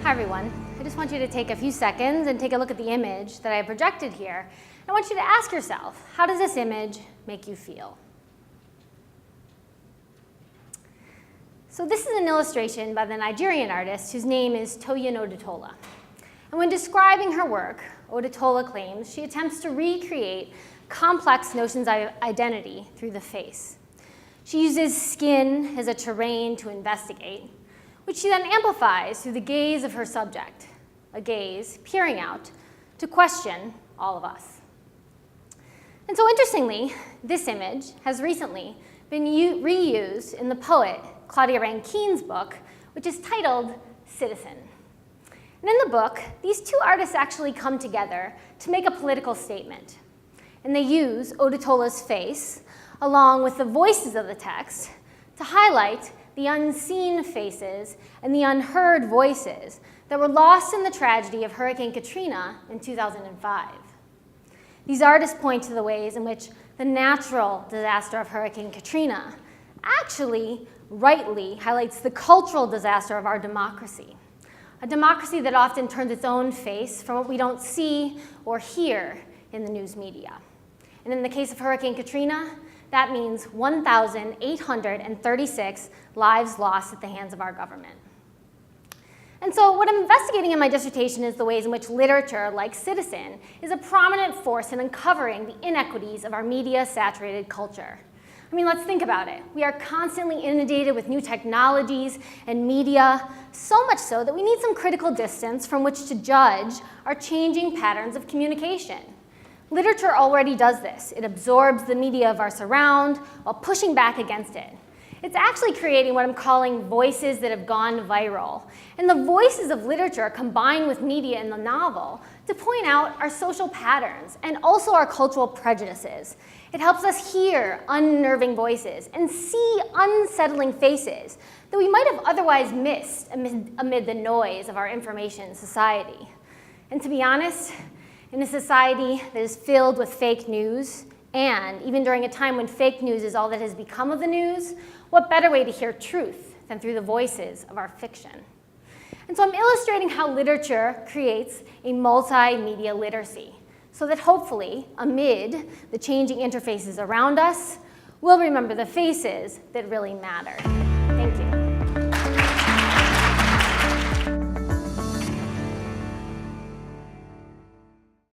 Hi everyone. I just want you to take a few seconds and take a look at the image that I projected here. I want you to ask yourself, how does this image make you feel? So this is an illustration by the Nigerian artist whose name is Toyin Odutola. And when describing her work, Odutola claims she attempts to recreate complex notions of identity through the face. She uses skin as a terrain to investigate, which she then amplifies through the gaze of her subject, a gaze peering out to question all of us. And so interestingly, this image has recently been reused in the poet Claudia Rankine's book, which is titled Citizen. And in the book, these two artists actually come together to make a political statement. And they use Odutola's face, along with the voices of the text, to highlight the unseen faces and the unheard voices that were lost in the tragedy of Hurricane Katrina in 2005. These artists point to the ways in which the natural disaster of Hurricane Katrina actually rightly highlights the cultural disaster of our democracy, a democracy that often turns its own face from what we don't see or hear in the news media. And in the case of Hurricane Katrina, that means 1,836 lives lost at the hands of our government. And so what I'm investigating in my dissertation is the ways in which literature, like Citizen, is a prominent force in uncovering the inequities of our media-saturated culture. I mean, let's think about it. We are constantly inundated with new technologies and media, so much so that we need some critical distance from which to judge our changing patterns of communication. Literature already does this. It absorbs the media of our surround while pushing back against it. It's actually creating what I'm calling voices that have gone viral. And the voices of literature combine with media in the novel to point out our social patterns and also our cultural prejudices. It helps us hear unnerving voices and see unsettling faces that we might have otherwise missed amid the noise of our information society. And to be honest, in a society that is filled with fake news, and even during a time when fake news is all that has become of the news, what better way to hear truth than through the voices of our fiction? And so I'm illustrating how literature creates a multimedia literacy, so that hopefully, amid the changing interfaces around us, we'll remember the faces that really matter.